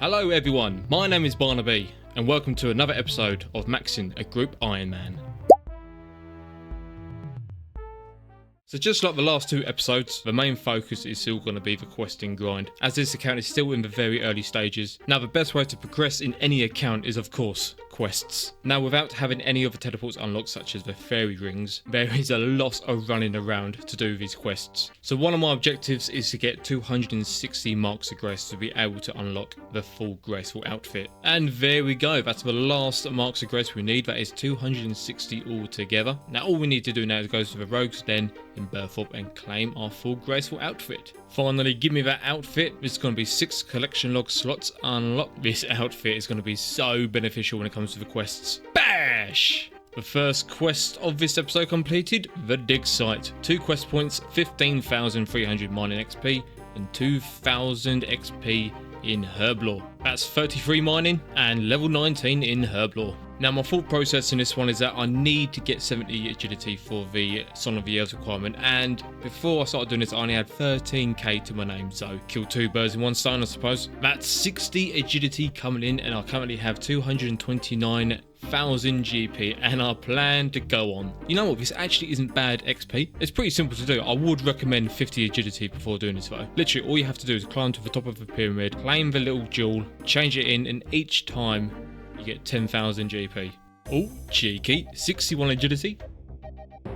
Hello everyone, my name is Barnaby and welcome to another episode of Maxing a Group Ironman. So just like the last two episodes, the main focus is still going to be the questing grind, as this account is still in the very early stages. Now the best way to progress in any account is of course quests. Now without having any other teleports unlocked such as the fairy rings, there is a lot of running around to do these quests. So one of my objectives is to get 260 marks of grace to be able to unlock the full Graceful outfit. And there we go, that's the last marks of grace we need, that is 260 altogether. Now all we need to do now is go to the Rogue's Den in Burthorpe and claim our full Graceful outfit. Finally, give me that outfit. This is going to be 6 collection log slots unlocked. This outfit is going to be so beneficial when it comes to the quests. Bash! The first quest of this episode completed, the dig site. 2 quest points, 15,300 mining XP and 2,000 XP in Herblore. That's 33 mining and level 19 in Herblore. Now my thought process in this one is that I need to get 70 agility for the Song of the Years requirement, and before I started doing this I only had 13k to my name, so kill 2 birds in one stone I suppose. That's 60 agility coming in and I currently have 229,000 GP and I plan to go on. You know what, this actually isn't bad XP. It's pretty simple to do. I would recommend 50 agility before doing this though. Literally all you have to do is climb to the top of the pyramid, claim the little jewel, change it in, and each time you get 10,000 GP. Oh, cheeky. 61 agility.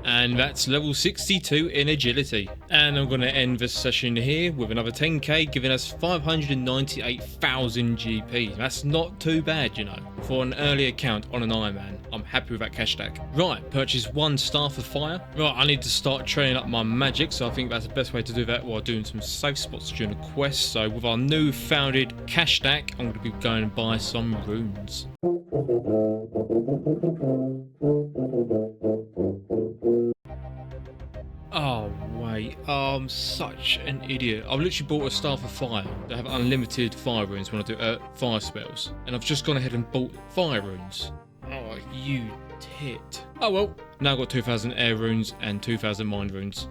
And that's level 62 in agility. And I'm going to end this session here with another 10k, giving us 598,000 GP. That's not too bad, you know, for an early account on an Ironman. I'm happy with that cash stack. Right, purchase 1 Staff of Fire. Right, I need to start training up my magic, so I think that's the best way to do that while doing some safe spots during the quest. So with our new founded cash stack, I'm going to be going and buy some runes. Oh wait, I'm such an idiot. I've literally bought a Staff of Fire that have unlimited fire runes when I do fire spells, and I've just gone ahead and bought fire runes. Oh, you tit. Oh well, now I've got 2,000 air runes and 2,000 mind runes.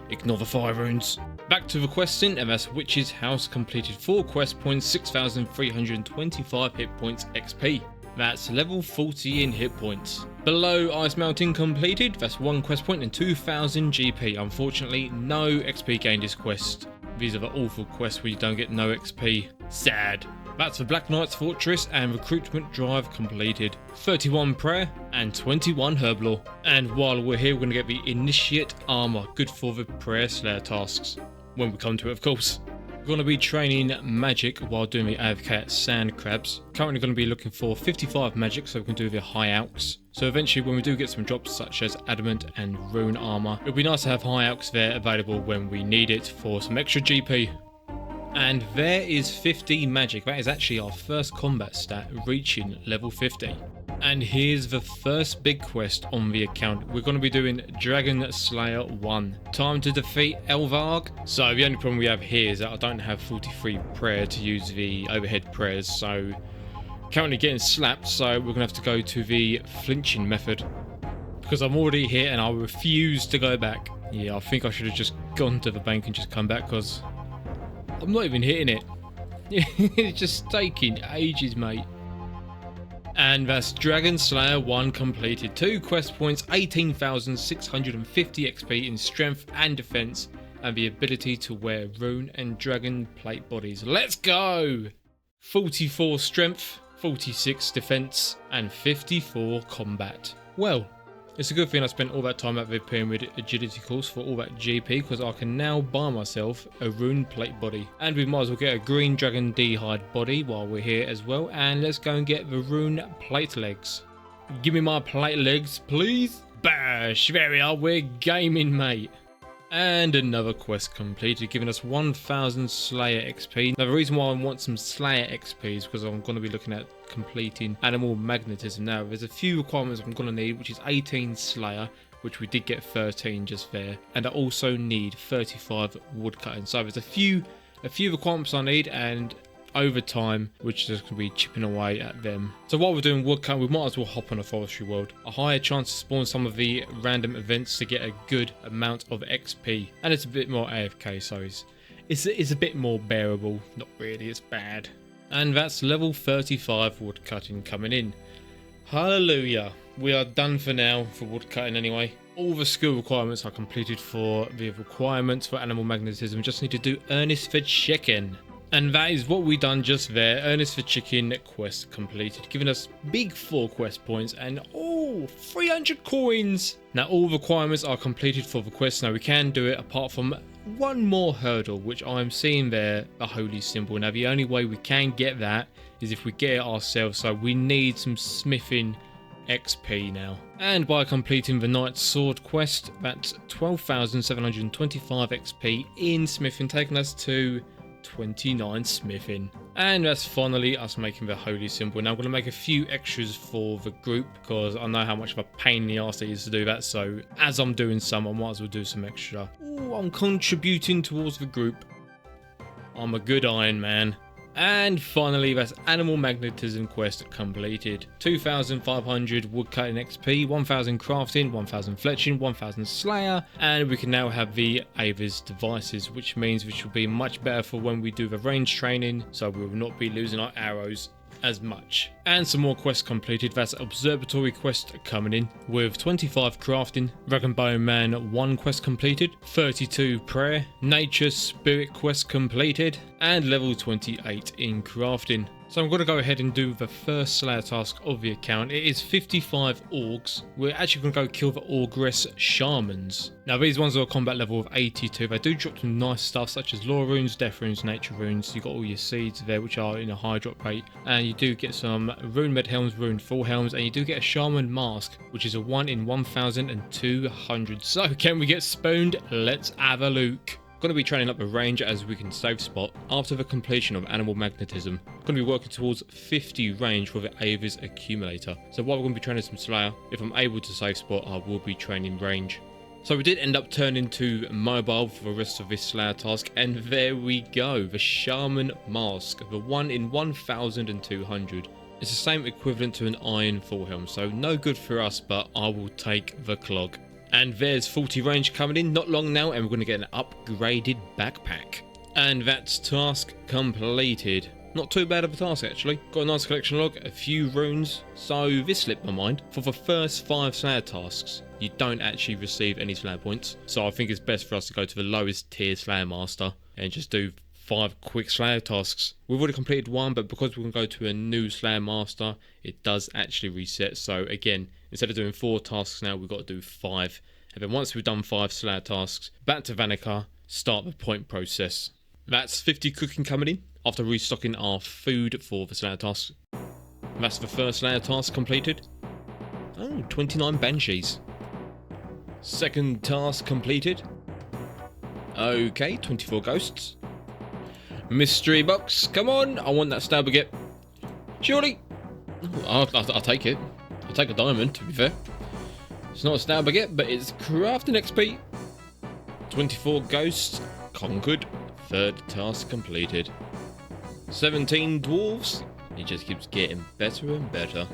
Ignore the fire runes. Back to the questing, and that's Witch's House completed 4 quest points, 6,325 hit points XP. That's level 40 in hit points. Below Ice Mountain completed, that's 1 quest point and 2,000 GP. Unfortunately, no XP gained this quest. These are the awful quests where you don't get no XP. Sad. That's the Black Knight's Fortress and Recruitment Drive completed. 31 Prayer and 21 Herblore. And while we're here, we're going to get the Initiate Armor, good for the Prayer Slayer tasks. When we come to it, of course. We're going to be training magic while doing the AFK at Sand Crabs. Currently going to be looking for 55 magic so we can do the high alks. So eventually when we do get some drops such as adamant and rune armor, it would be nice to have high alks there available when we need it for some extra GP. And there is 50 magic. That is actually our first combat stat reaching level 50. And here's the first big quest on the account. We're going to be doing Dragon Slayer 1. Time to defeat Elvarg. So the only problem we have here is that I don't have 43 prayer to use the overhead prayers. So currently getting slapped. So we're going to have to go to the flinching method. Because I'm already here and I refuse to go back. Yeah, I think I should have just gone to the bank and just come back because I'm not even hitting it. It's just taking ages, mate. And that's Dragon Slayer 1 completed. 2 quest points, 18,650 XP in strength and defense, and the ability to wear rune and dragon plate bodies. Let's go! 44 strength, 46 defense, and 54 combat. Well, it's a good thing I spent all that time at the pyramid agility course for all that GP, because I can now buy myself a rune plate body. And we might as well get a green dragon d'hide body while we're here as well. And let's go and get the rune plate legs. Give me my plate legs, please. Bash, there we are, we're gaming, mate. And another quest completed, giving us 1,000 Slayer XP. Now the reason why I want some Slayer XP is because I'm going to be looking at completing Animal Magnetism. Now there's a few requirements I'm going to need, which is 18 Slayer, which we did get 13 just there. And I also need 35 woodcutting. So there's a few requirements I need, and over time we're just going to be chipping away at them. So while we're doing woodcut, we might as well hop on a forestry world. A higher chance to spawn some of the random events to get a good amount of XP, and it's a bit more AFK, so it's a bit more bearable. Not really, it's bad. And that's level 35 woodcutting coming in. Hallelujah. We are done for now for woodcutting anyway. All the skill requirements are completed for the requirements for animal magnetism. Just need to do Earnest for Chicken. And that is what we done just there. Earnest for Chicken quest completed, giving us big 4 quest points and 300 coins. Now all requirements are completed for the quest. Now we can do it apart from one more hurdle, which I'm seeing there, a holy symbol. Now the only way we can get that is if we get it ourselves, so we need some smithing XP now. And by completing the Knight's Sword quest, that's 12,725 XP in smithing, taking us to 29 smithing. And that's finally us making the holy symbol. Now I'm going to make a few extras for the group because I know how much of a pain in the arse it is to do that, so as I'm doing some, I might as well do some extra. Ooh, I'm contributing towards the group. I'm a good Iron Man. And finally, that's Animal Magnetism quest completed. 2,500 woodcutting XP, 1,000 crafting, 1,000 fletching, 1,000 slayer, and we can now have the Osrs devices, which means which will be much better for when we do the range training, so we will not be losing our arrows as much. And some more quests completed. That's Observatory quest coming in with 25 crafting, Dragon Bone Man 1 quest completed, 32 prayer, Nature Spirit quest completed, and level 28 in crafting. So I'm going to go ahead and do the first Slayer task of the account. It is 55 Orgs. We're actually going to go kill the Ogress Shamans. Now these ones are a combat level of 82. They do drop some nice stuff such as Law Runes, Death Runes, Nature Runes. You've got all your seeds there which are in a high drop rate. And you do get some Rune Med Helms, Rune Full Helms. And you do get a Shaman Mask, which is a 1 in 1,200. So can we get spooned? Let's have a look. Going to be training up the range as we can save spot after the completion of Animal Magnetism. Going to be working towards 50 range for the Osrs accumulator. So while we're going to be training some Slayer, if I'm able to save spot, I will be training range. So we did end up turning to mobile for the rest of this Slayer task, and there we go, the Shaman Mask, the 1 in 1,200. It's the same equivalent to an Iron Full Helm, so no good for us, but I will take the clog. And there's 40 range coming in, not long now, and we're going to get an upgraded backpack. And that's task completed. Not too bad of a task actually. Got a nice collection log, a few runes. So this slipped my mind. For the first 5 Slayer tasks, you don't actually receive any Slayer points. So I think it's best for us to go to the lowest tier Slayer Master and just do 5 quick Slayer tasks. We've already completed 1, but because we can go to a new Slayer Master, it does actually reset. So again, instead of doing 4 tasks now, we've got to do 5. And then once we've done 5 Slayer tasks, back to Vanica, start the point process. That's 50 cooking coming in after restocking our food for the Slayer tasks. That's the first Slayer task completed. Oh, 29 Banshees. Second task completed. Okay, 24 Ghosts. Mystery box, come on, I want that stab baguette. Surely. I'll take it. I'll take a diamond, to be fair. It's not a stab baguette, but it's crafting XP. 24 Ghosts conquered. Third task completed. 17 Dwarves. It just keeps getting better and better.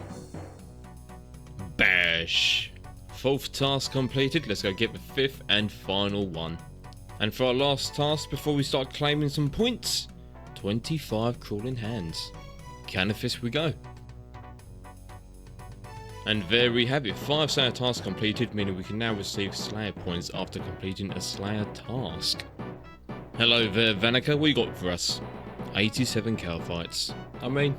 Bash. 4th task completed. Let's go get the 5th and final one. And for our last task before we start claiming some points, 25 Crawling Hands. Canifis we go. And there we have it, 5 Slayer tasks completed, meaning we can now receive Slayer points after completing a Slayer task. Hello there Vanica, what you got for us? 87 cow fights. I mean,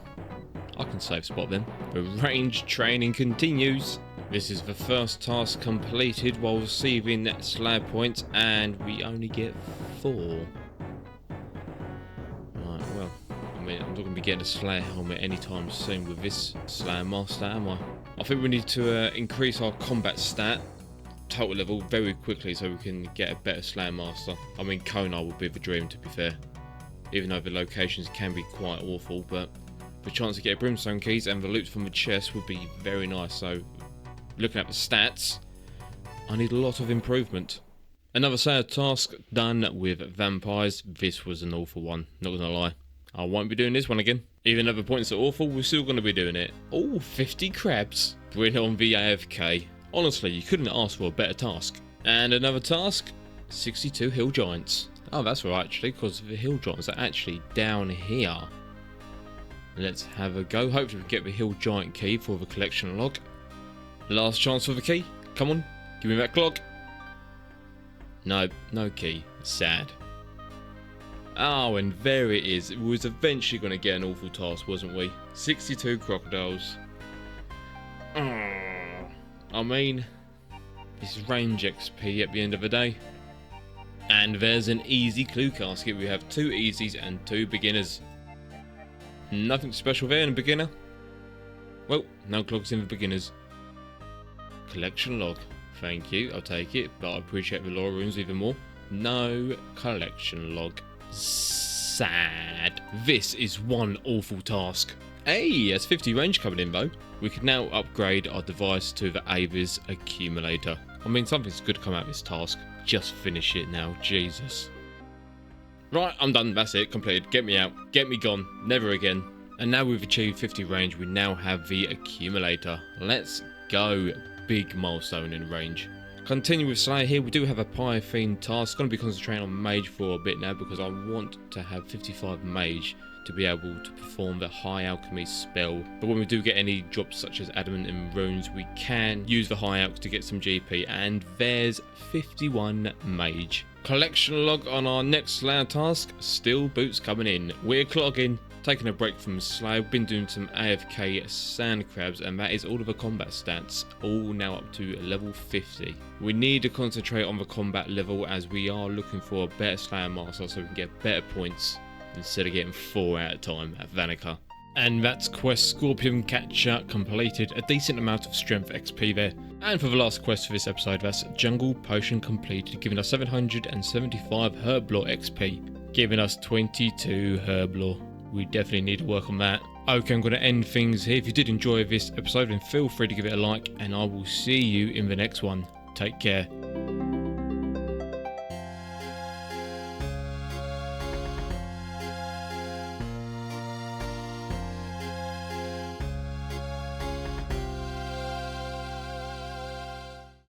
I can save spot then. The range training continues. This is the first task completed while receiving Slayer points, and we only get 4. Right, well, I mean, I'm not going to be getting a Slayer helmet anytime soon with this Slayer Master, am I? I think we need to increase our combat stat total level very quickly so we can get a better Slayer Master. I mean, Konar would be the dream, to be fair. Even though the locations can be quite awful, but the chance to get Brimstone Keys and the loot from the chest would be very nice, so looking at the stats, I need a lot of improvement. Another Slayer task done with vampires. This was an awful one, not gonna lie. I won't be doing this one again. Even though the points are awful, we're still gonna be doing it. Oh, 50 crabs. Bring on the AFK. Honestly, you couldn't ask for a better task. And another task, 62 Hill Giants. Oh, that's right actually, because the Hill Giants are actually down here. Let's have a go. Hopefully we get the Hill Giant key for the collection log. Last chance for the key. Come on, give me that clock. No, no key. Sad. Oh, and there it is. We was eventually going to get an awful task, wasn't we? 62 crocodiles. I mean, it's range XP at the end of the day. And there's an easy clue casket. We have 2 easies and 2 beginners. Nothing special there in a beginner. Well, no clogs in the beginners. Collection log. Thank you, I'll take it, but I appreciate the lore runes even more. No collection log. Sad. This is one awful task. Hey, there's 50 range coming in though. We can now upgrade our device to the Avis accumulator. I mean, something's good to come out of this task. Just finish it now, Jesus. Right, I'm done, that's it, completed. Get me out, get me gone, never again. And now we've achieved 50 range, we now have the accumulator. Let's go. Big milestone in range. Continue with Slayer here. We do have a Pythene task. Going to be concentrating on Mage for a bit now because I want to have 55 Mage to be able to perform the High Alchemy spell. But when we do get any drops such as Adamant and Runes, we can use the High Alch to get some GP. And there's 51 Mage. Collection log on our next Slayer task. Still boots coming in. We're clogging. Taking a break from Slayer, been doing some AFK sand crabs, and that is all of the combat stats, all now up to level 50. We need to concentrate on the combat level as we are looking for a better Slayer master so we can get better points instead of getting 4 at a time at Vanica. And that's quest Scorpion Catcher completed, a decent amount of strength XP there. And for the last quest for this episode, that's Jungle Potion completed, giving us 775 Herblore XP, giving us 22 Herblore. We definitely need to work on that. Okay, I'm going to end things here. If you did enjoy this episode, then feel free to give it a like, and I will see you in the next one. Take care.